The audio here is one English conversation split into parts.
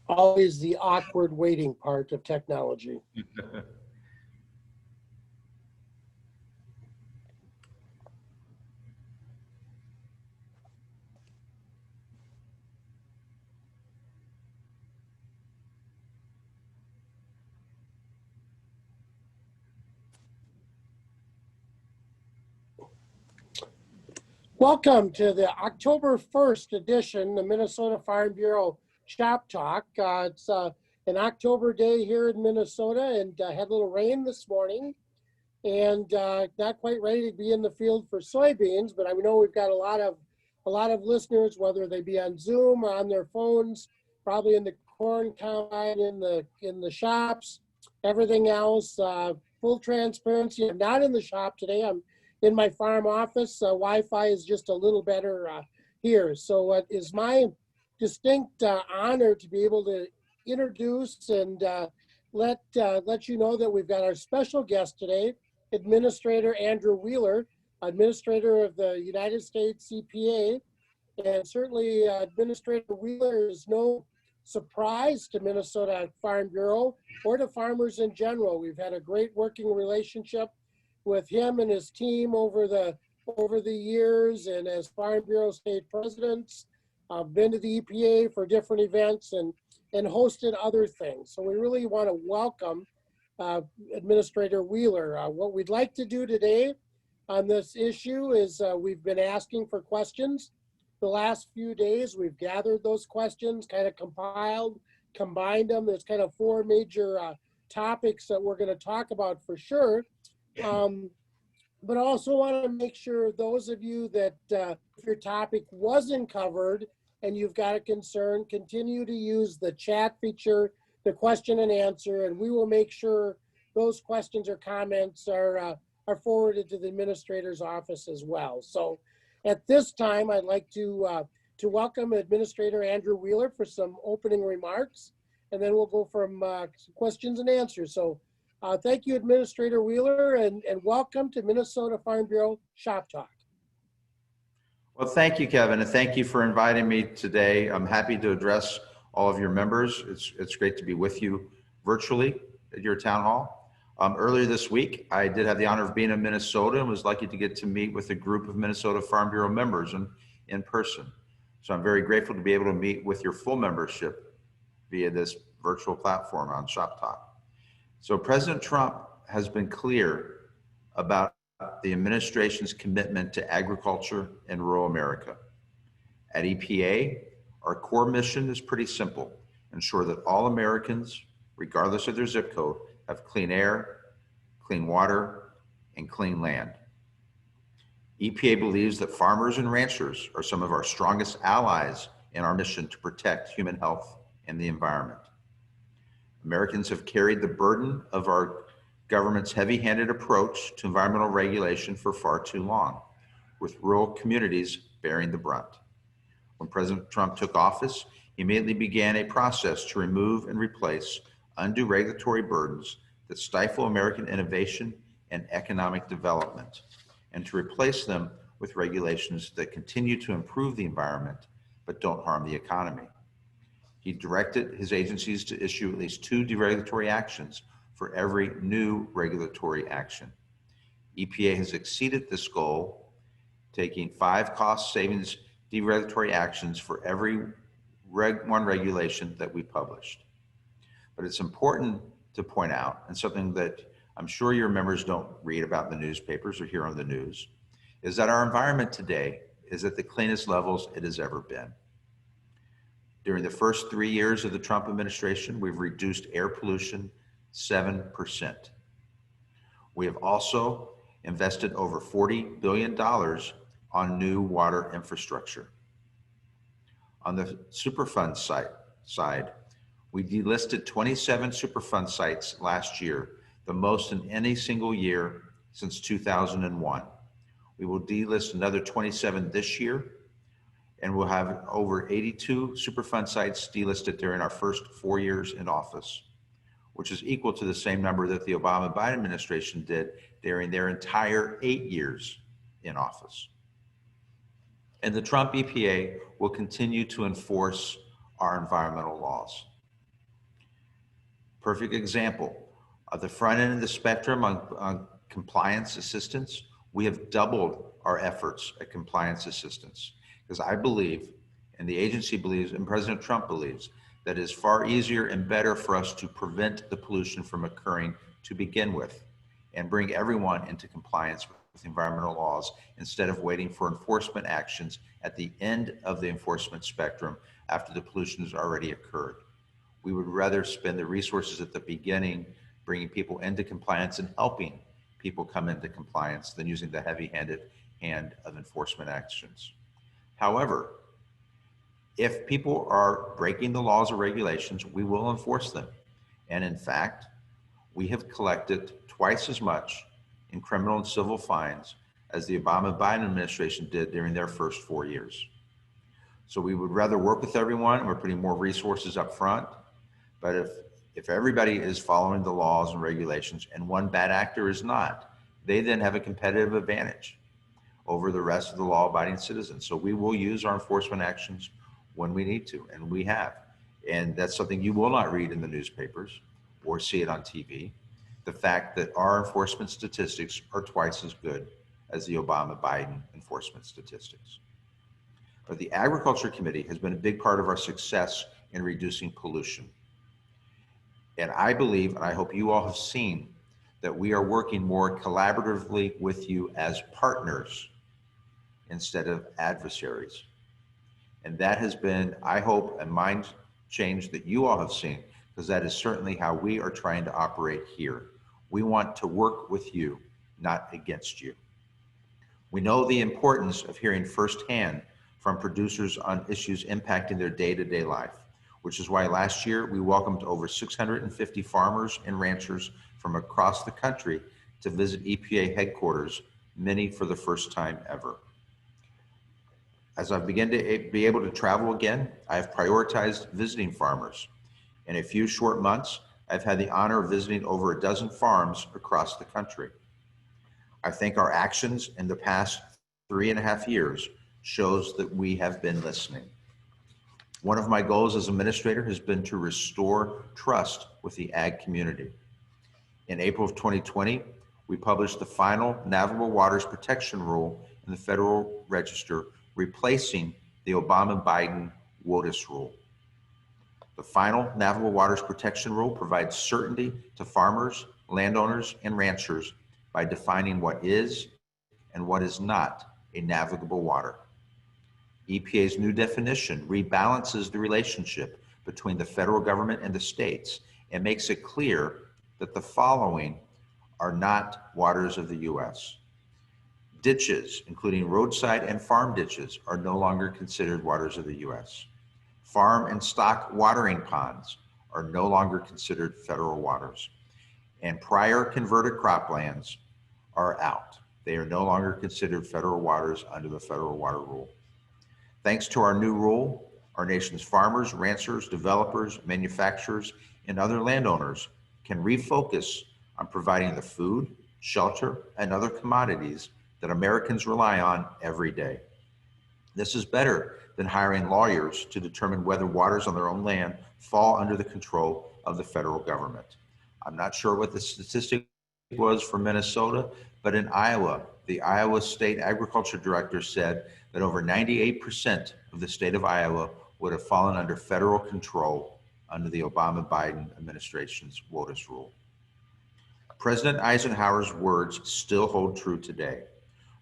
Always the awkward waiting part of technology. Welcome to the October 1st edition, the Minnesota Farm Bureau Shop Talk. It's an October day here in Minnesota, and had a little rain this morning, and not quite ready to be in the field for soybeans. But I know we've got a lot of listeners, whether they be on Zoom or on their phones, probably in the corn combine, in the shops, everything else. Full transparency, I'm not in the shop today. I'm in my farm office. Wi-Fi is just a little better here. So it is my distinct honor to be able to introduce and let you know that we've got our special guest today, Administrator Andrew Wheeler, Administrator of the United States EPA. And certainly Administrator Wheeler is no surprise to Minnesota Farm Bureau or to farmers in general. We've had a great working relationship with him and his team over the years, and as Farm Bureau state presidents, I've been to the EPA for different events and hosted other things. So we really want to welcome Administrator Wheeler. What we'd like to do today on this issue is we've been asking for questions the last few days. We've gathered those questions, kind of combined them. There's kind of four major topics that we're going to talk about for sure. But also want to make sure those of you that if your topic wasn't covered and you've got a concern, continue to use the chat feature, the question and answer, and we will make sure those questions or comments are forwarded to the administrator's office as well. So at this time, I'd like to welcome Administrator Andrew Wheeler for some opening remarks, and then we'll go from questions and answers. So thank you, Administrator Wheeler, and welcome to Minnesota Farm Bureau Shop Talk. Well, thank you, Kevin, and thank you for inviting me today. I'm happy to address all of your members. It's great to be with you virtually at your town hall. Earlier this week, I did have the honor of being in Minnesota and was lucky to get to meet with a group of Minnesota Farm Bureau members in person. So I'm very grateful to be able to meet with your full membership via this virtual platform on Shop Talk. So President Trump has been clear about the administration's commitment to agriculture in rural America. At EPA, our core mission is pretty simple: ensure that all Americans, regardless of their zip code, have clean air, clean water, and clean land. EPA believes that farmers and ranchers are some of our strongest allies in our mission to protect human health and the environment. Americans have carried the burden of our government's heavy-handed approach to environmental regulation for far too long, with rural communities bearing the brunt. When President Trump took office, he immediately began a process to remove and replace undue regulatory burdens that stifle American innovation and economic development, and to replace them with regulations that continue to improve the environment but don't harm the economy. He directed his agencies to issue at least 2 deregulatory actions for every new regulatory action. EPA has exceeded this goal, taking 5 cost savings deregulatory actions for every one regulation that we published. But it's important to point out, and something that I'm sure your members don't read about in the newspapers or hear on the news, is that our environment today is at the cleanest levels it has ever been. During the first 3 years of the Trump administration, we've reduced air pollution 7%. We have also invested over $40 billion on new water infrastructure. On the Superfund side, we delisted 27 Superfund sites last year the most in any single year since 2001. We will delist another 27 this year, and we'll have over 82 Superfund sites delisted during our first 4 years in office, which is equal to the same number that the Obama-Biden administration did during their entire 8 years in office. And the Trump EPA will continue to enforce our environmental laws. Perfect example, at the front end of the spectrum on compliance assistance, we have doubled our efforts at compliance assistance, because I believe, and the agency believes, and President Trump believes, that it is far easier and better for us to prevent the pollution from occurring to begin with and bring everyone into compliance with environmental laws instead of waiting for enforcement actions at the end of the enforcement spectrum after the pollution has already occurred. We would rather spend the resources at the beginning bringing people into compliance and helping people come into compliance than using the heavy-handed hand of enforcement actions. However, if people are breaking the laws or regulations, we will enforce them. And in fact, we have collected twice as much in criminal and civil fines as the Obama-Biden administration did during their first 4 years. So we would rather work with everyone. We're putting more resources up front. But if everybody is following the laws and regulations and one bad actor is not, they then have a competitive advantage over the rest of the law-abiding citizens. So we will use our enforcement actions when we need to, and we have. And that's something you will not read in the newspapers or see it on TV. The fact that our enforcement statistics are twice as good as the Obama-Biden enforcement statistics. But the Agriculture Committee has been a big part of our success in reducing pollution. And I believe, and I hope you all have seen, that we are working more collaboratively with you as partners instead of adversaries. And that has been, I hope, a mind change that you all have seen, because that is certainly how we are trying to operate here. We want to work with you, not against you. We know the importance of hearing firsthand from producers on issues impacting their day-to-day life, which is why last year we welcomed over 650 farmers and ranchers from across the country to visit EPA headquarters, many for the first time ever. As I begin to be able to travel again, I have prioritized visiting farmers. In a few short months, I've had the honor of visiting over a dozen farms across the country. I think our actions in the past 3.5 years shows that we have been listening. One of my goals as administrator has been to restore trust with the ag community. In April of 2020, we published the final Navigable Waters Protection Rule in the Federal Register, replacing the Obama-Biden WOTUS rule. The final Navigable Waters Protection Rule provides certainty to farmers, landowners, and ranchers by defining what is and what is not a navigable water. EPA's new definition rebalances the relationship between the federal government and the states and makes it clear that the following are not waters of the U.S. Ditches, including roadside and farm ditches, are no longer considered waters of the U.S. Farm and stock watering ponds are no longer considered federal waters. And prior converted croplands are out. They are no longer considered federal waters under the federal water rule. Thanks to our new rule, our nation's farmers, ranchers, developers, manufacturers, and other landowners can refocus on providing the food, shelter, and other commodities that Americans rely on every day. This is better than hiring lawyers to determine whether waters on their own land fall under the control of the federal government. I'm not sure what the statistic was for Minnesota, but in Iowa, the Iowa State Agriculture Director said that over 98% of the state of Iowa would have fallen under federal control under the Obama-Biden administration's WOTUS rule. President Eisenhower's words still hold true today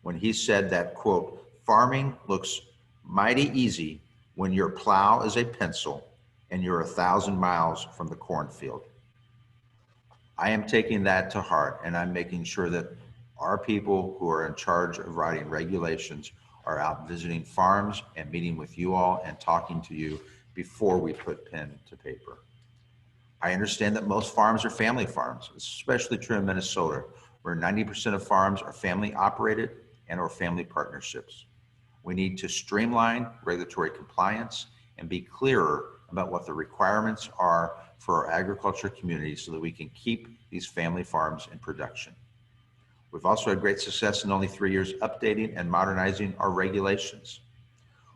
when he said that, quote, farming looks mighty easy when your plow is a pencil and you're 1,000 miles from the cornfield. I am taking that to heart, and I'm making sure that our people who are in charge of writing regulations are out visiting farms and meeting with you all and talking to you before we put pen to paper. I understand that most farms are family farms, especially true in Minnesota, where 90% of farms are family operated and or family partnerships. We need to streamline regulatory compliance and be clearer about what the requirements are for our agriculture communities so that we can keep these family farms in production. We've also had great success in only 3 years updating and modernizing our regulations.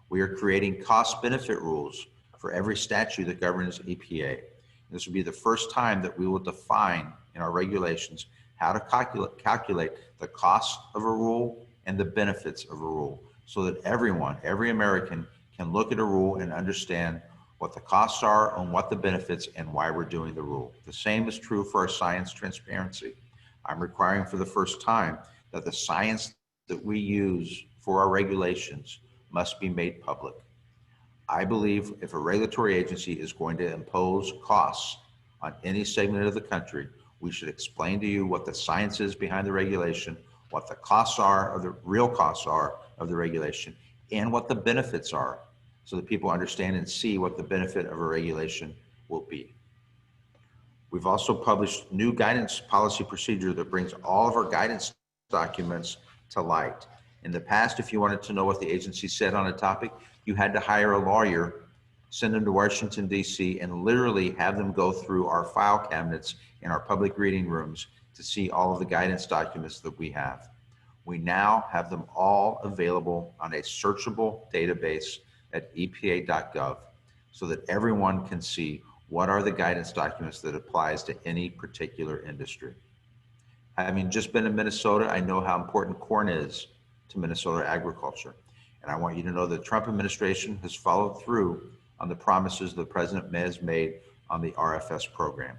We are creating cost-benefit rules for every statute that governs EPA. This will be the first time that we will define in our regulations how to calculate the cost of a rule and the benefits of a rule so that everyone, every American can look at a rule and understand what the costs are and what the benefits and why we're doing the rule. The same is true for our science transparency. I'm requiring for the first time that the science that we use for our regulations must be made public. I believe if a regulatory agency is going to impose costs on any segment of the country, we should explain to you what the science is behind the regulation, what the costs are, or the real costs are of the regulation, and what the benefits are, so that people understand and see what the benefit of a regulation will be. We've also published new guidance policy procedure that brings all of our guidance documents to light. In the past, if you wanted to know what the agency said on a topic, you had to hire a lawyer, send them to Washington, D.C., and literally have them go through our file cabinets in our public reading rooms to see all of the guidance documents that we have. We now have them all available on a searchable database at epa.gov so that everyone can see what are the guidance documents that applies to any particular industry. Having just been in Minnesota, I know how important corn is to Minnesota agriculture. And I want you to know the Trump administration has followed through on the promises the President has made on the RFS program.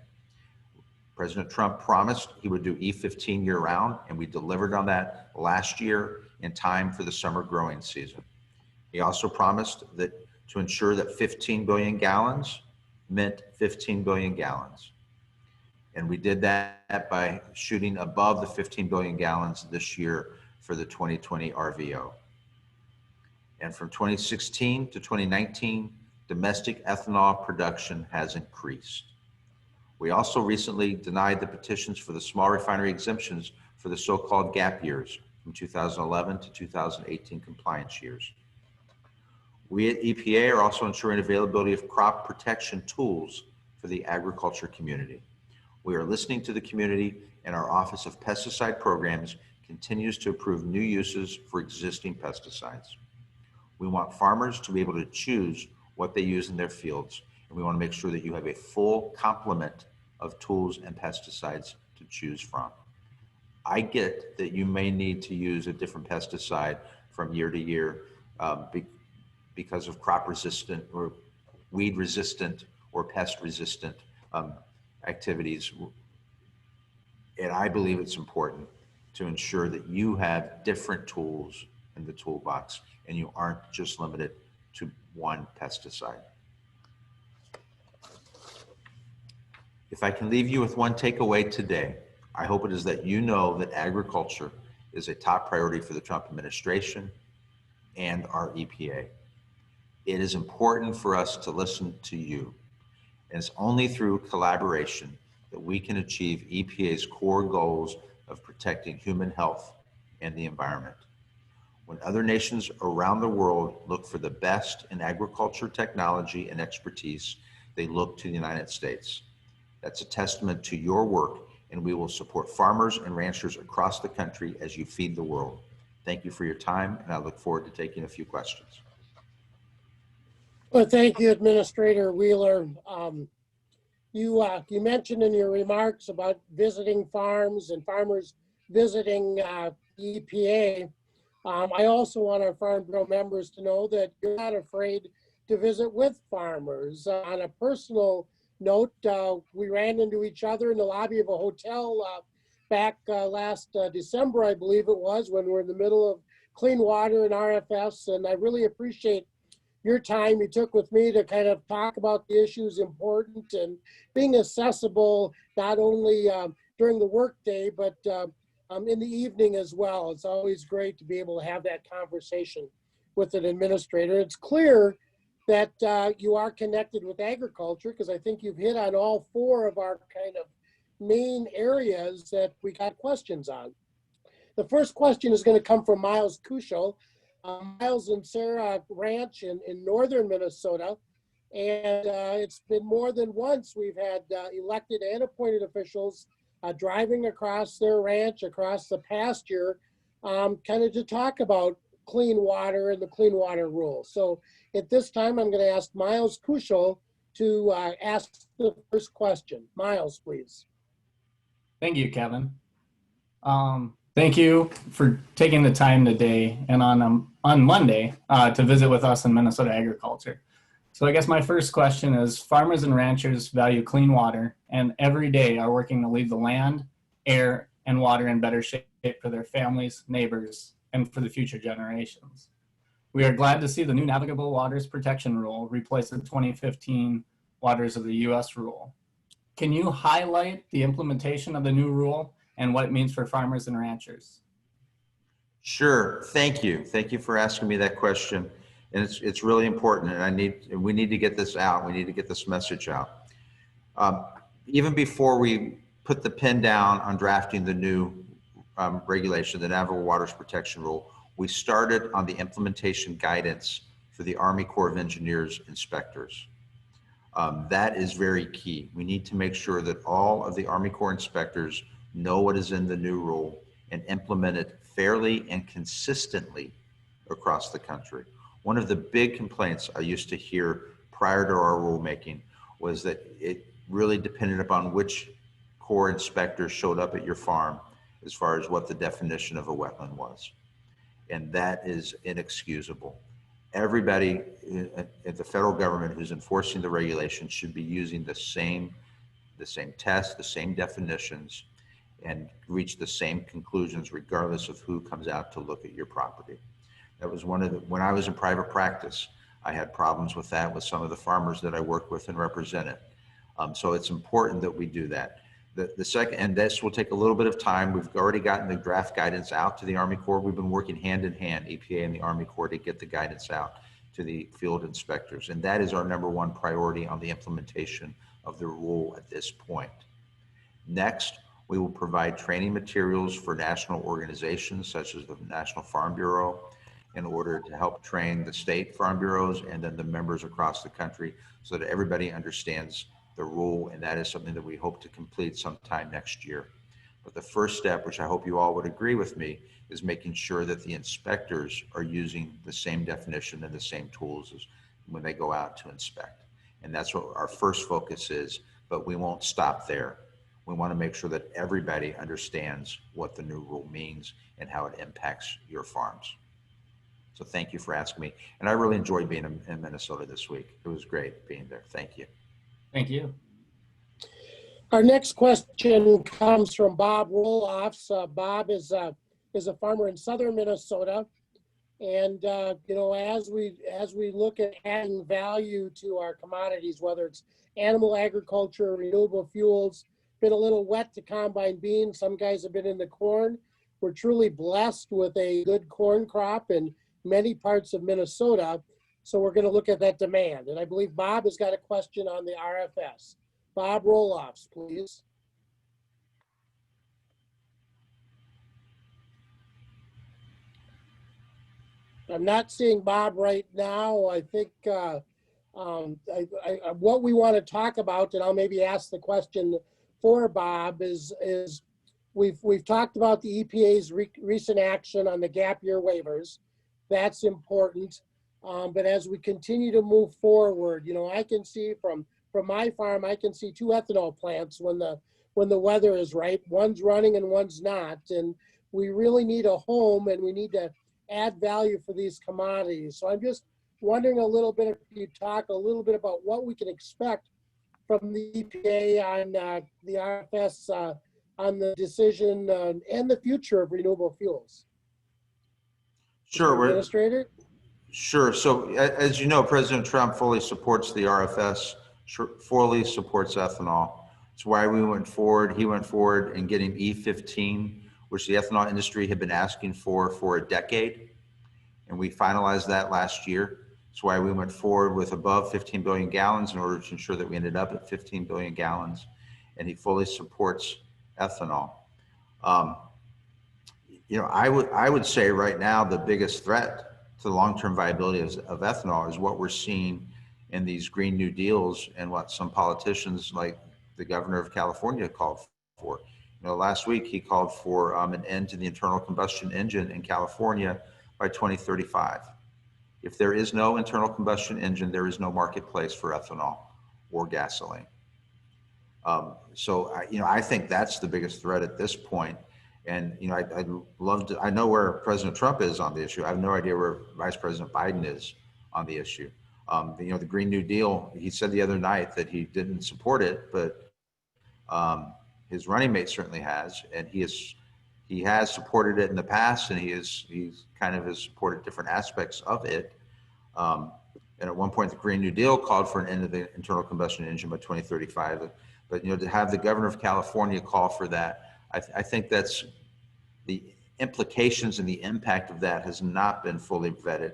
President Trump promised he would do E15 year round, and we delivered on that last year in time for the summer growing season. He also promised that to ensure that 15 billion gallons meant 15 billion gallons. And we did that by shooting above the 15 billion gallons this year for the 2020 RVO. And from 2016 to 2019, domestic ethanol production has increased. We also recently denied the petitions for the small refinery exemptions for the so-called gap years from 2011 to 2018 compliance years. We at EPA are also ensuring availability of crop protection tools for the agriculture community. We are listening to the community, and our Office of Pesticide Programs continues to approve new uses for existing pesticides. We want farmers to be able to choose what they use in their fields, and we want to make sure that you have a full complement of tools and pesticides to choose from. I get that you may need to use a different pesticide from year to year because of crop resistant or weed resistant or pest resistant activities. And I believe it's important to ensure that you have different tools in the toolbox and you aren't just limited to one pesticide. If I can leave you with one takeaway today, I hope it is that you know that agriculture is a top priority for the Trump administration and our EPA. It is important for us to listen to you. And it's only through collaboration that we can achieve EPA's core goals of protecting human health and the environment. When other nations around the world look for the best in agriculture technology and expertise, they look to the United States. That's a testament to your work, and we will support farmers and ranchers across the country as you feed the world. Thank you for your time, and I look forward to taking a few questions. Well, thank you, Administrator Wheeler. You mentioned in your remarks about visiting farms and farmers visiting EPA. I also want our Farm Bureau members to know that you're not afraid to visit with farmers. On a personal note, we ran into each other in the lobby of a hotel back last December, I believe it was, when we were in the middle of clean water and RFS, and I really appreciate your time you took with me to kind of talk about the issues important and being accessible not only during the workday, but in the evening as well. It's always great to be able to have that conversation with an administrator. It's clear that you are connected with agriculture, because I think you've hit on all four of our kind of main areas that we got questions on. The first question is going to come from Miles Kuschel. Miles and Sarah Ranch in northern Minnesota. And it's been more than once we've had elected and appointed officials driving across their ranch, across the pasture, kind of to talk about clean water and the clean water rule. So at this time, I'm going to ask Miles Kuschel to ask the first question. Miles, please. Thank you, Kevin. Thank you for taking the time today and on Monday to visit with us in Minnesota Agriculture. So I guess my first question is, farmers and ranchers value clean water and every day are working to leave the land, air, and water in better shape for their families, neighbors, and for the future generations. We are glad to see the new Navigable Waters Protection Rule replace the 2015 Waters of the U.S. rule. Can you highlight the implementation of the new rule and what it means for farmers and ranchers? Sure, thank you. Thank you for asking me that question. And it's really important, and we need to get this out. We need to get this message out. Even before we put the pen down on drafting the new regulation, the Navigable Waters Protection Rule, we started on the implementation guidance for the Army Corps of Engineers inspectors. That is very key. We need to make sure that all of the Army Corps inspectors know what is in the new rule and implement it fairly and consistently across the country. One of the big complaints I used to hear prior to our rulemaking was that it really depended upon which Corps inspector showed up at your farm as far as what the definition of a wetland was. And that is inexcusable. Everybody at the federal government who's enforcing the regulation should be using the same tests, the same definitions, and reach the same conclusions regardless of who comes out to look at your property. That was when I was in private practice, I had problems with that with some of the farmers that I worked with and represented. So it's important that we do that. The second, and this will take a little bit of time. We've already gotten the draft guidance out to the Army Corps. We've been working hand in hand, EPA and the Army Corps, to get the guidance out to the field inspectors. And that is our #1 priority on the implementation of the rule at this point. Next, we will provide training materials for national organizations such as the National Farm Bureau in order to help train the state farm bureaus and then the members across the country so that everybody understands the rule, and that is something that we hope to complete sometime next year. But the first step, which I hope you all would agree with me, is making sure that the inspectors are using the same definition and the same tools as when they go out to inspect. And that's what our first focus is, but we won't stop there. We want to make sure that everybody understands what the new rule means and how it impacts your farms. So thank you for asking me. And I really enjoyed being in Minnesota this week. It was great being there. Thank you. Thank you. Our next question comes from Bob Roloffs. Bob is a farmer in southern Minnesota. And you know, as we look at adding value to our commodities, whether it's animal agriculture, renewable fuels, been a little wet to combine beans. Some guys have been in the corn. We're truly blessed with a good corn crop in many parts of Minnesota. So we're going to look at that demand. And I believe Bob has got a question on the RFS. Bob Roloffs, please. I'm not seeing Bob right now. I think what we want to talk about, and I'll maybe ask the question for Bob, is we've talked about the EPA's recent action on the gap year waivers. That's important. But as we continue to move forward, you know, I can see from my farm, I can see 2 ethanol plants when the weather is right. One's running and one's not. And we really need a home, and we need to add value for these commodities. So I'm just wondering a little bit, if you talk a little bit about what we can expect from the EPA on the RFS on the decision and the future of renewable fuels. Sure. Administrator? Sure. So as you know, President Trump fully supports the RFS, fully supports ethanol. It's why we went forward. He went forward in getting E15, which the ethanol industry had been asking for a decade. And we finalized that last year. That's why we went forward with above 15 billion gallons in order to ensure that we ended up at 15 billion gallons. And he fully supports ethanol. I would say right now the biggest threat to the long-term viability of ethanol is what we're seeing in these Green New Deals and what some politicians like the governor of California called for. Last week he called for an end to the internal combustion engine in California by 2035. If there is no internal combustion engine, there is no marketplace for ethanol or gasoline. I think that's the biggest threat at this point. And, I'd love to, I know where President Trump is on the issue. I have no idea where Vice President Biden is on the issue. The Green New Deal, he said the other night that he didn't support it, but his running mate certainly has, and he has supported it in the past, and he's kind of has supported different aspects of it. And at one point, the Green New Deal called for an end of the internal combustion engine by 2035. But to have the governor of California call for that, I think that's the implications and the impact of that has not been fully vetted.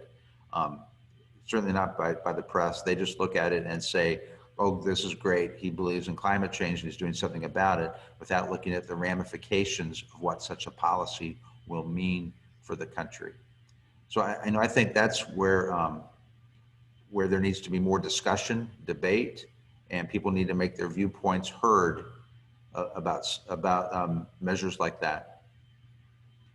Certainly not by the press. They just look at it and say, oh, this is great. He believes in climate change and he's doing something about it, without looking at the ramifications of what such a policy will mean for the country. So I think that's where there needs to be more discussion, debate, and people need to make their viewpoints heard about measures like that.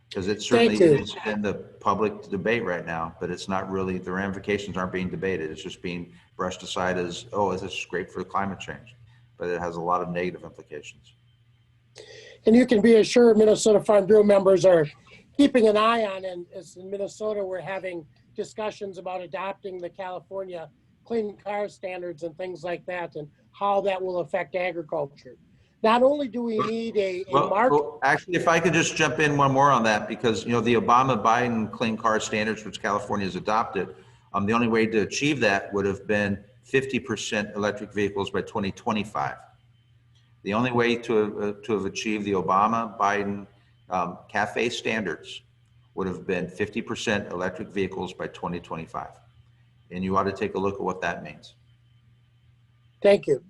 Because it certainly is in the public debate right now, but it's not really, the ramifications aren't being debated. It's just being brushed aside as, oh, this is great for climate change, but it has a lot of negative implications. And you can be assured Minnesota Farm Bureau members are keeping an eye on, and as in Minnesota, we're having discussions about adopting the California clean car standards and things like that, and how that will affect agriculture. Not only do we need a market. Well, actually, if I could just jump in one more on that, because the Obama-Biden clean car standards, which California has adopted, the only way to achieve that would have been 50% electric vehicles by 2025. The only way to have achieved the Obama-Biden CAFE standards would have been 50% electric vehicles by 2025. And you ought to take a look at what that means. Thank you.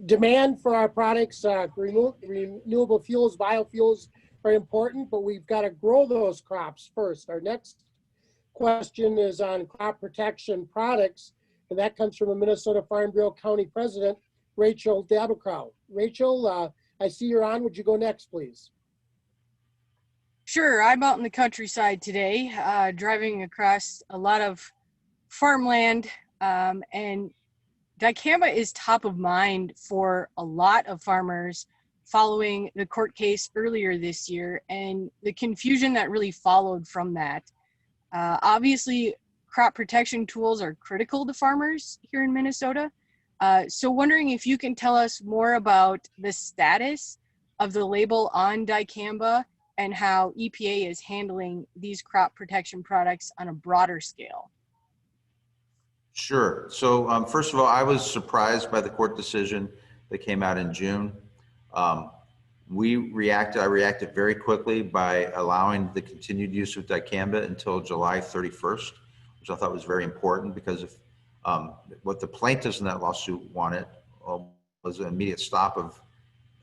Demand for our products, renewable fuels, biofuels are important, but we've got to grow those crops first. Our next question is on crop protection products, and that comes from a Minnesota Farm Bureau County President, Rachel Daberkow. Rachel, I see you're on. Would you go next, please? Sure. I'm out in the countryside today, driving across a lot of farmland, and dicamba is top of mind for a lot of farmers following the court case earlier this year and the confusion that really followed from that. Obviously, crop protection tools are critical to farmers here in Minnesota. So wondering if you can tell us more about the status of the label on dicamba and how EPA is handling these crop protection products on a broader scale. Sure. So first of all, I was surprised by the court decision that came out in June. I reacted very quickly by allowing the continued use of dicamba until July 31st, which I thought was very important, because if what the plaintiffs in that lawsuit wanted was an immediate stop of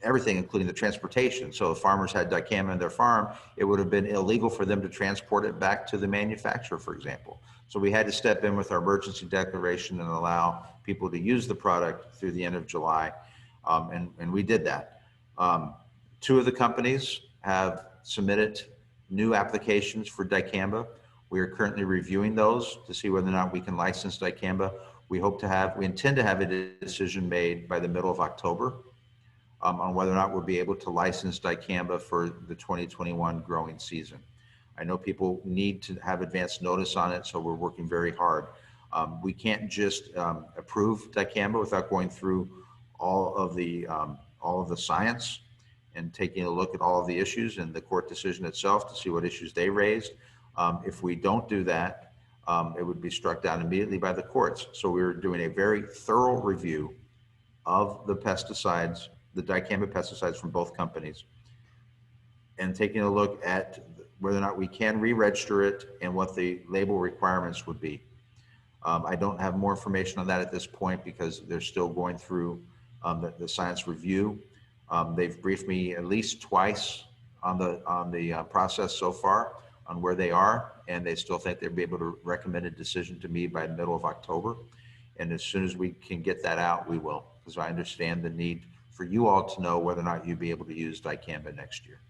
everything, including the transportation. So if farmers had dicamba in their farm, it would have been illegal for them to transport it back to the manufacturer, for example. So we had to step in with our emergency declaration and allow people to use the product through the end of July. And we did that. Two of the companies have submitted new applications for dicamba. We are currently reviewing those to see whether or not we can license dicamba. We intend to have a decision made by the middle of October on whether or not we'll be able to license dicamba for the 2021 growing season. I know people need to have advance notice on it, so we're working very hard. We can't just approve dicamba without going through all of the science and taking a look at all of the issues and the court decision itself to see what issues they raised. If we don't do that, it would be struck down immediately by the courts. So we're doing a very thorough review of the pesticides, the dicamba pesticides from both companies, and taking a look at whether or not we can re-register it and what the label requirements would be. I don't have more information on that at this point because they're still going through the science review. They've briefed me at least twice on the process so far on where they are, and they still think they'll be able to recommend a decision to me by the middle of October. And as soon as we can get that out, we will, because I understand the need for you all to know whether or not you'll be able to use dicamba next year.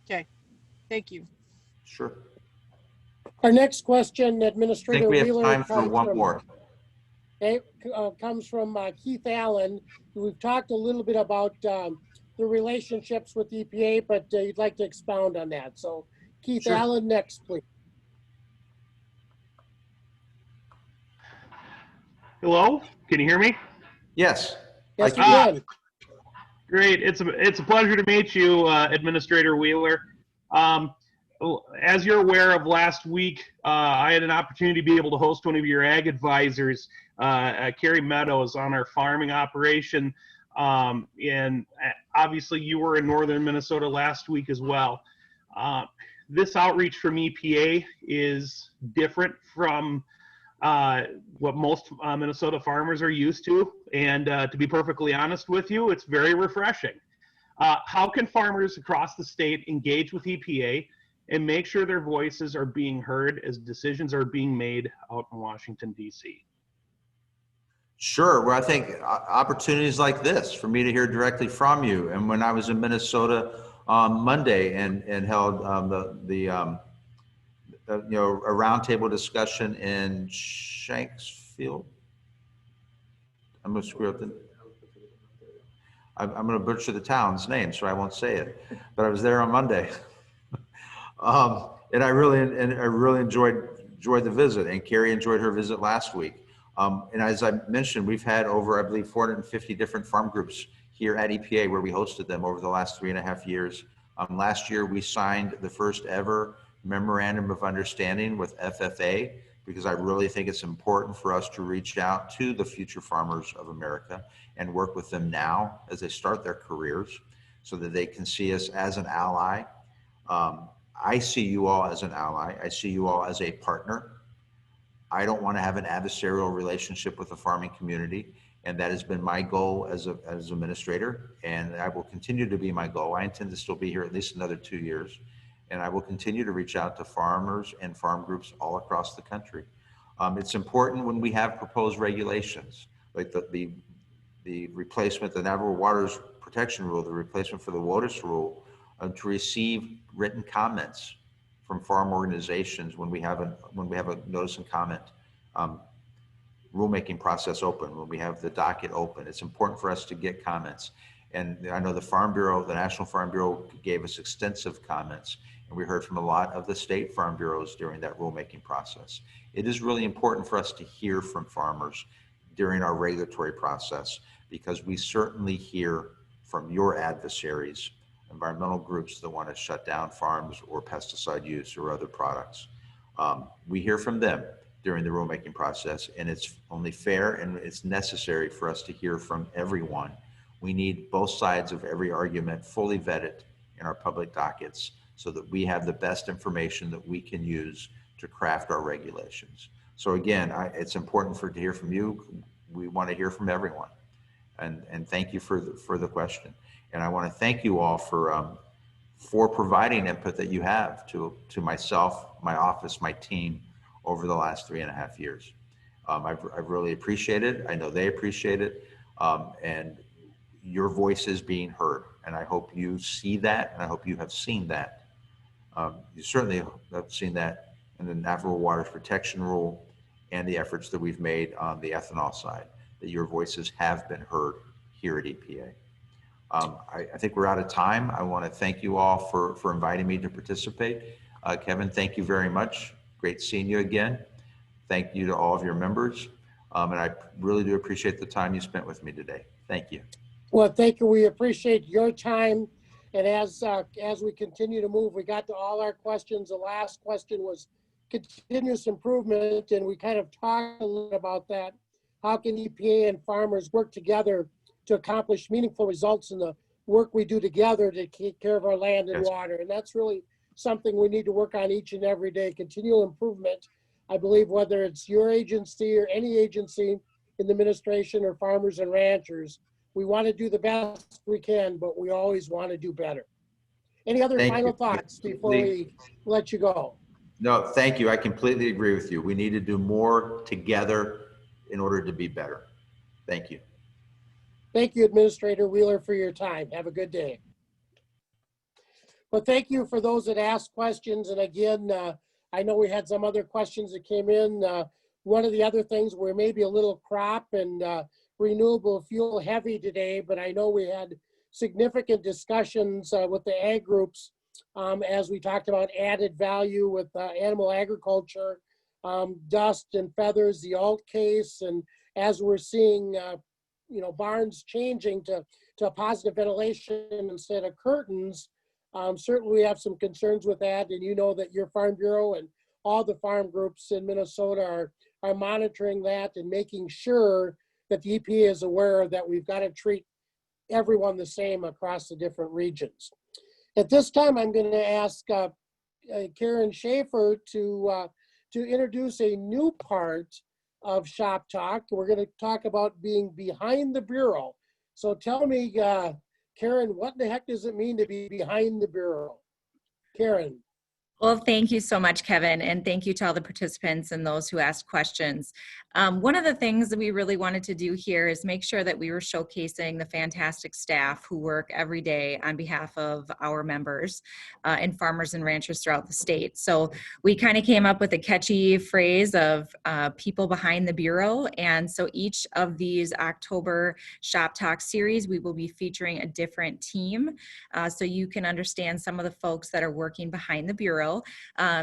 Okay, thank you. Sure. Our next question, I Administrator think we have Wheeler, time for one more. comes from Keith Allen. We've talked a little bit about the relationships with EPA, but you'd like to expound on that. So Keith Sure. Allen, next, please. Hello, can you hear me? Yes. Yes, we Ah. can. Great, it's a pleasure to meet you, Administrator Wheeler. As you're aware of, last week, I had an opportunity to be able to host one of your ag advisors, Carrie Meadows, on our farming operation. And obviously you were in northern Minnesota last week as well. This outreach from EPA is different from what most Minnesota farmers are used to. And to be perfectly honest with you, it's very refreshing. How can farmers across the state engage with EPA and make sure their voices are being heard as decisions are being made out in Washington, D.C.? Sure. Well, I think opportunities like this for me to hear directly from you. And when I was in Minnesota on Monday and held a roundtable discussion in Shanksfield. I'm going to screw up I'm going to butcher the town's name, so I won't say it. But I was there on Monday, and I really enjoyed the visit. And Carrie enjoyed her visit last week. And as I mentioned, we've had over, I believe, 450 different farm groups here at EPA where we hosted them over the last 3.5 years. Last year, we signed the first ever memorandum of understanding with FFA, because I really think it's important for us to reach out to the future farmers of America and work with them now as they start their careers so that they can see us as an ally. I see you all as an ally. I see you all as a partner. I don't want to have an adversarial relationship with the farming community, and that has been my goal as administrator, and I will continue to be my goal. I intend to still be here at least another 2 years, and I will continue to reach out to farmers and farm groups all across the country. It's important when we have proposed regulations, like the replacement, the Navajos Waters Protection Rule, the replacement for the WOTUS rule, to receive written comments from farm organizations when we have a notice and comment rulemaking process open, when we have the docket open. It's important for us to get comments. And I know the Farm Bureau, the National Farm Bureau, gave us extensive comments, and we heard from a lot of the state farm bureaus during that rulemaking process. It is really important for us to hear from farmers during our regulatory process, because we certainly hear from your adversaries, environmental groups that want to shut down farms or pesticide use or other products. We hear from them during the rulemaking process, and it's only fair and it's necessary for us to hear from everyone. We need both sides of every argument fully vetted in our public dockets so that we have the best information that we can use to craft our regulations. So again, it's important to hear from you. We want to hear from everyone. And thank you for the question. And I want to thank you all for providing input that you have to myself, my office, my team over the last 3.5 years. I've really appreciated it. I know they appreciate it. And your voice is being heard. And I hope you see that, and I hope you have seen that. You certainly have seen that in the Navajos Waters Protection Rule and the efforts that we've made on the ethanol side, that your voices have been heard here at EPA. I think we're out of time. I want to thank you all for inviting me to participate. Kevin, thank you very much. Great seeing you again. Thank you to all of your members. And I really do appreciate the time you spent with me today. Thank you. Well, thank you. We appreciate your time. And as we continue to move, we got to all our questions. The last question was continuous improvement, and we kind of talked a little about that. How can EPA and farmers work together to accomplish meaningful results in the work we do together to take care of our land and water? And that's really something we need to work on each and every day, continual improvement. I believe whether it's your agency or any agency in the administration or farmers and ranchers, we want to do the best we can, but we always want to do better. Any other Thank final you. thoughts before we let you go? No, thank you. I completely agree with you. We need to do more together in order to be better. Thank you. Thank you, Administrator Wheeler, for your time. Have a good day. Well, thank you for those that asked questions. And again, I know we had some other questions that came in. One of the other things, we're maybe a little crop and renewable fuel heavy today, but I know we had significant discussions with the ag groups as we talked about added value with animal agriculture, dust and feathers, the alt case, and as we're seeing, barns changing to positive ventilation instead of curtains. Certainly we have some concerns with that, and you know that your Farm Bureau and all the farm groups in Minnesota are monitoring that and making sure that the EPA is aware that we've got to treat everyone the same across the different regions. At this time, I'm going to ask Karin Schaefer to introduce a new part of Shop Talk. We're going to talk about being behind the Bureau. So tell me, Karin, what the heck does it mean to be behind the Bureau? Karin. Well, thank you so much, Kevin, and thank you to all the participants and those who asked questions. One of the things that we really wanted to do here is make sure that we were showcasing the fantastic staff who work every day on behalf of our members and farmers and ranchers throughout the state. So we kind of came up with a catchy phrase of people behind the Bureau. And so each of these October Shop Talk series, we will be featuring a different team so you can understand some of the folks that are working behind the Bureau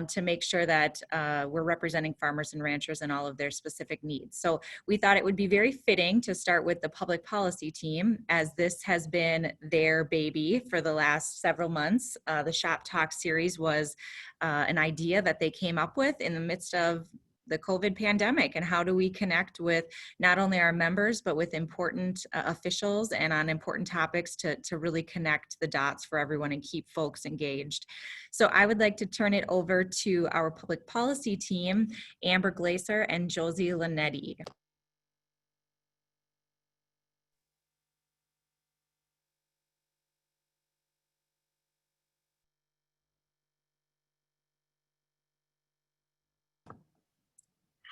to make sure that we're representing farmers and ranchers and all of their specific needs. So we thought it would be very fitting to start with the public policy team, as this has been their baby for the last several months. The Shop Talk series was an idea that they came up with in the midst of the COVID pandemic, and how do we connect with not only our members, but with important officials and on important topics to really connect the dots for everyone and keep folks engaged. So I would like to turn it over to our public policy team, Amber Glaeser and Josie Lonetti.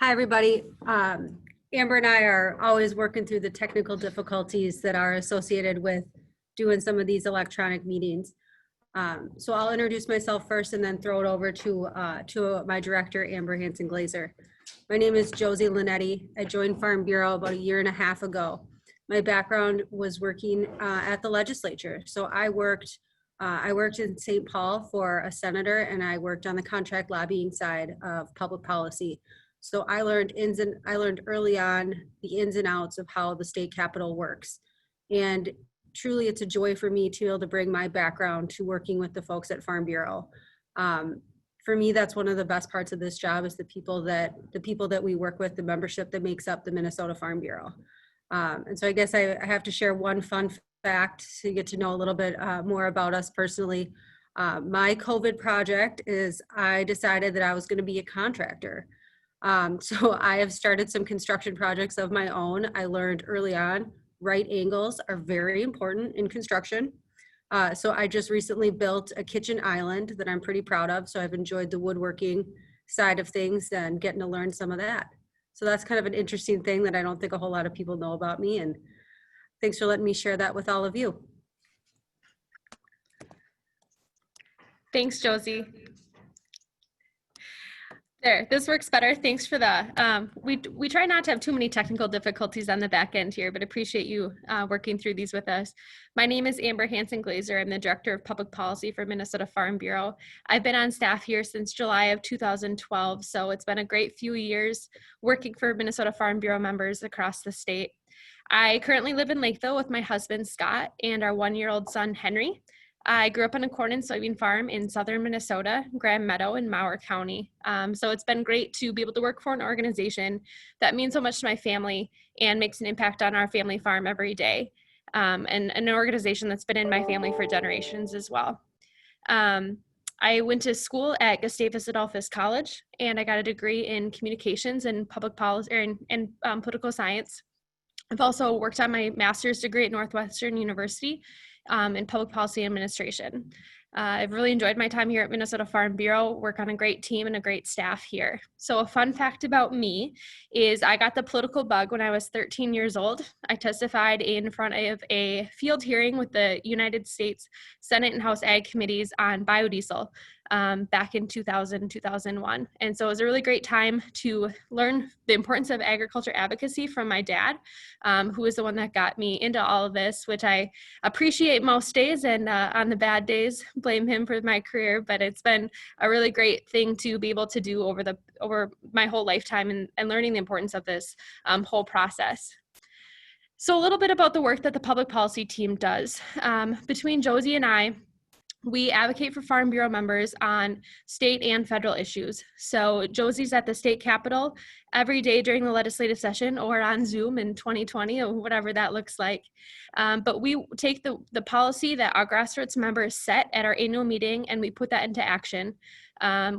Hi, everybody. Amber and I are always working through the technical difficulties that are associated with doing some of these electronic meetings. So I'll introduce myself first and then throw it over to my director, Amber Hanson Glaeser. My name is Josie Lonetti. I joined Farm Bureau about 1.5 years ago. My background was working at the legislature. So I worked in St. Paul for a senator, and I worked on the contract lobbying side of public policy. So I learned early on the ins and outs of how the state capitol works. And truly, it's a joy for me to be able to bring my background to working with the folks at Farm Bureau. For me, that's one of the best parts of this job is the people that we work with, the membership that makes up the Minnesota Farm Bureau. And so I guess I have to share one fun fact so you get to know a little bit more about us personally. My COVID project is I decided that I was going to be a contractor. So I have started some construction projects of my own. I learned early on, right angles are very important in construction. So I just recently built a kitchen island that I'm pretty proud of. So I've enjoyed the woodworking side of things and getting to learn some of that. So that's kind of an interesting thing that I don't think a whole lot of people know about me. And thanks for letting me share that with all of you. Thanks, Josie. There, this works better. Thanks for that. We try not to have too many technical difficulties on the back end here, but appreciate you working through these with us. My name is Amber Hanson Glaeser. I'm the Director of Public Policy for Minnesota Farm Bureau. I've been on staff here since July of 2012, so it's been a great few years working for Minnesota Farm Bureau members across the state. I currently live in Lakeville with my husband, Scott, and our 1-year-old son, Henry. I grew up on a corn and soybean farm in southern Minnesota, Grand Meadow in Mower County. So it's been great to be able to work for an organization that means so much to my family and makes an impact on our family farm every day. And an organization that's been in my family for generations as well. I went to school at Gustavus Adolphus College, and I got a degree in communications and public policy and political science. I've also worked on my master's degree at Northwestern University in public policy administration. I've really enjoyed my time here at Minnesota Farm Bureau, work on a great team and a great staff here. So a fun fact about me is I got the political bug when I was 13 years old. I testified in front of a field hearing with the United States Senate and House Ag Committees on biodiesel back in 2000, 2001. And so it was a really great time to learn the importance of agriculture advocacy from my dad, who is the one that got me into all of this, which I appreciate most days, and on the bad days, blame him for my career. But it's been a really great thing to be able to do over my whole lifetime, and learning the importance of this whole process. So a little bit about the work that the public policy team does. Between Josie and I, we advocate for Farm Bureau members on state and federal issues. So Josie's at the state capitol every day during the legislative session, or on Zoom in 2020, or whatever that looks like. But we take the policy that our grassroots members set at our annual meeting, and we put that into action.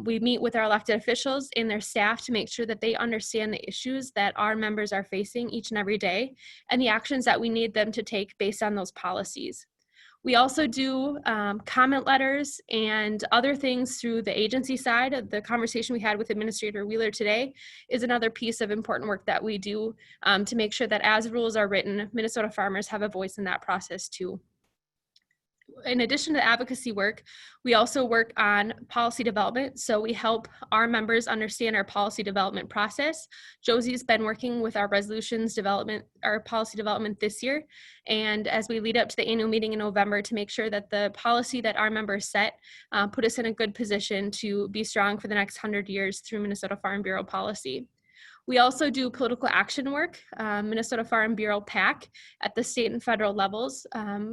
We meet with our elected officials and their staff to make sure that they understand the issues that our members are facing each and every day, and the actions that we need them to take based on those policies. We also do comment letters and other things through the agency side. The conversation we had with Administrator Wheeler today is another piece of important work that we do to make sure that as rules are written, Minnesota farmers have a voice in that process too. In addition to advocacy work, we also work on policy development. So we help our members understand our policy development process. Josie's been working with our resolutions development, our policy development this year. And as we lead up to the annual meeting in November, to make sure that the policy that our members set put us in a good position to be strong for the next 100 years through Minnesota Farm Bureau policy. We also do political action work, Minnesota Farm Bureau PAC, at the state and federal levels.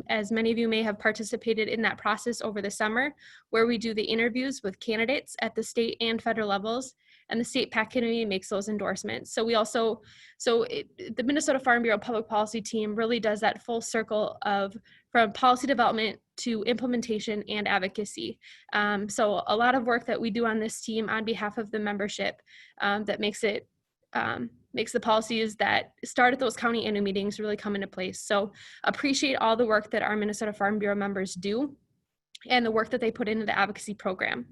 As many of you may have participated in that process over the summer, where we do the interviews with candidates at the state and federal levels, and the state PAC committee makes those endorsements. So the Minnesota Farm Bureau public policy team really does that full circle from policy development to implementation and advocacy. So a lot of work that we do on this team on behalf of the membership that makes the policies that start at those county annual meetings really come into place. So appreciate all the work that our Minnesota Farm Bureau members do and the work that they put into the advocacy program.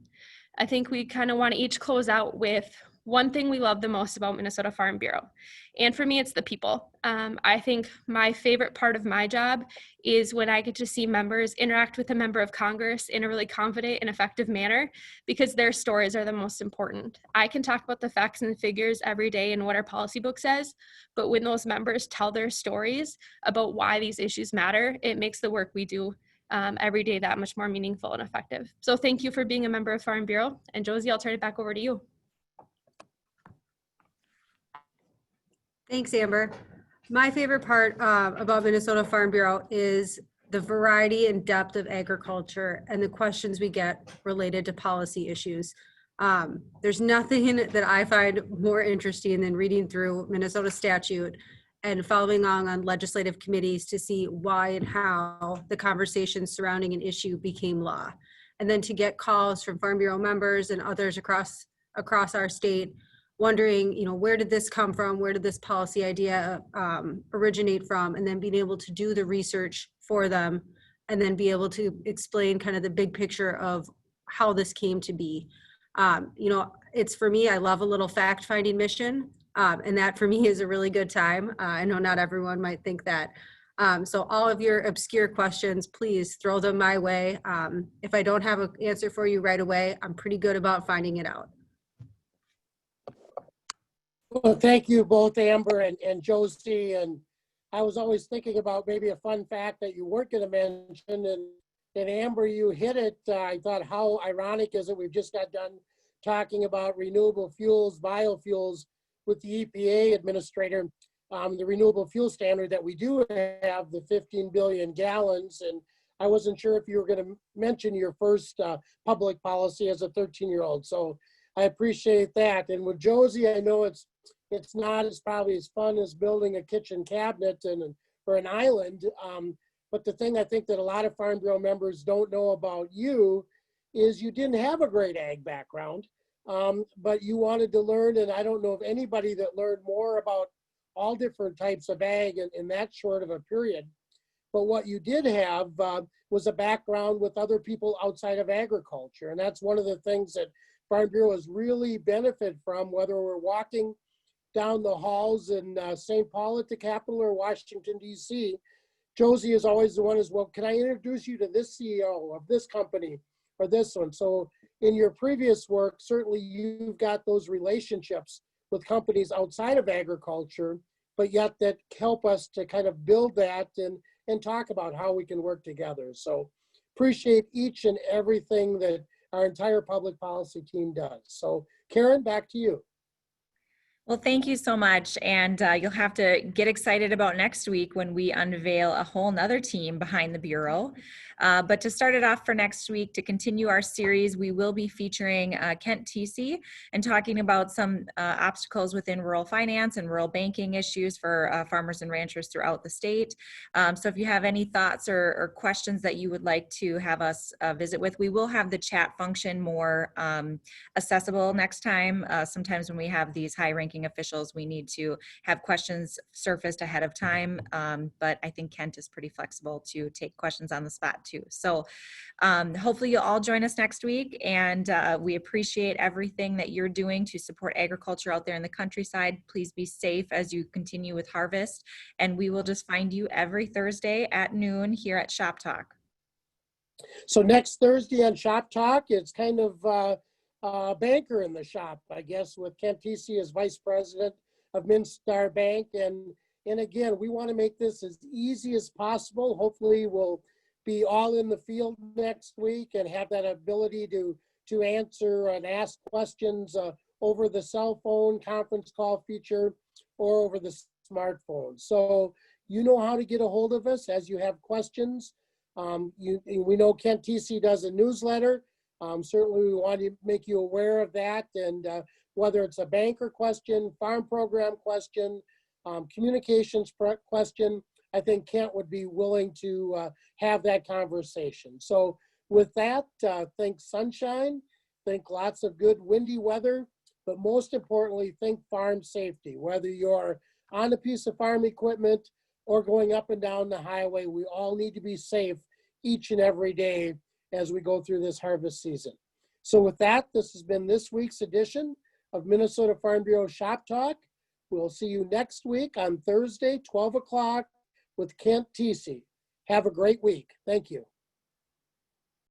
I think we kind of want to each close out with one thing we love the most about Minnesota Farm Bureau. And for me, it's the people. I think my favorite part of my job is when I get to see members interact with a member of Congress in a really confident and effective manner, because their stories are the most important. I can talk about the facts and figures every day and what our policy book says, but when those members tell their stories about why these issues matter, it makes the work we do every day that much more meaningful and effective. So thank you for being a member of Farm Bureau. And Josie, I'll turn it back over to you. Thanks, Amber. My favorite part about Minnesota Farm Bureau is the variety and depth of agriculture and the questions we get related to policy issues. There's nothing that I find more interesting than reading through Minnesota statute and following on legislative committees to see why and how the conversations surrounding an issue became law. And then to get calls from Farm Bureau members and others across our state wondering, where did this come from? Where did this policy idea originate from? And then being able to do the research for them and then be able to explain kind of the big picture of how this came to be. It's for me, I love a little fact-finding mission. And that for me is a really good time. I know not everyone might think that. So all of your obscure questions, please throw them my way. If I don't have an answer for you right away, I'm pretty good about finding it out. Well, thank you both, Amber and Josie. And I was always thinking about maybe a fun fact that you weren't going to mention. And Amber, you hit it. I thought, how ironic is it? We've just got done talking about renewable fuels, biofuels with the EPA Administrator, the renewable fuel standard that we do have, the 15 billion gallons. And I wasn't sure if you were going to mention your first public policy as a 13-year-old. So I appreciate that. And with Josie, I know it's not as probably as fun as building a kitchen cabinet or an island. But the thing I think that a lot of Farm Bureau members don't know about you is you didn't have a great ag background, but you wanted to learn, and I don't know of anybody that learned more about all different types of ag in that short of a period. But what you did have was a background with other people outside of agriculture. And that's one of the things that Farm Bureaus really benefit from, whether we're walking down the halls in St. Paul at the Capitol or Washington, D.C. Josie is always the one as well. Can I introduce you to this CEO of this company or this one? So in your previous work, certainly you've got those relationships with companies outside of agriculture, but yet that help us to kind of build that and talk about how we can work together. So appreciate each and everything that our entire public policy team does. So Karin, back to you. Well, thank you so much. And you'll have to get excited about next week when we unveil a whole nother team behind the Bureau. But to start it off for next week, to continue our series, we will be featuring Kent Tesey and talking about some obstacles within rural finance and rural banking issues for farmers and ranchers throughout the state. So if you have any thoughts or questions that you would like to have us visit with, we will have the chat function more accessible next time. Sometimes when we have these high-ranking officials, we need to have questions surfaced ahead of time, but I think Kent is pretty flexible to take questions on the spot too. So hopefully you'll all join us next week, and we appreciate everything that you're doing to support agriculture out there in the countryside. Please be safe as you continue with harvest, and we will just find you every Thursday at noon here at Shop Talk. So next Thursday on Shop Talk, it's kind of banker in the shop, I guess, with Kent Tesey as vice president of Minstar Bank. And again, we want to make this as easy as possible. Hopefully we'll be all in the field next week and have that ability to answer and ask questions over the cell phone conference call feature or over the smartphone. So you know how to get a hold of us as you have questions. We know Kent Tesey does a newsletter. Certainly we want to make you aware of that, and whether it's a banker question, farm program question, communications question, I think Kent would be willing to have that conversation. So with that, think sunshine, think lots of good windy weather, but most importantly, think farm safety. Whether you're on a piece of farm equipment or going up and down the highway, we all need to be safe each and every day as we go through this harvest season. So with that, this has been this week's edition of Minnesota Farm Bureau Shop Talk. We'll see you next week on Thursday, 12 o'clock with Kent Tesey. Have a great week. Thank you.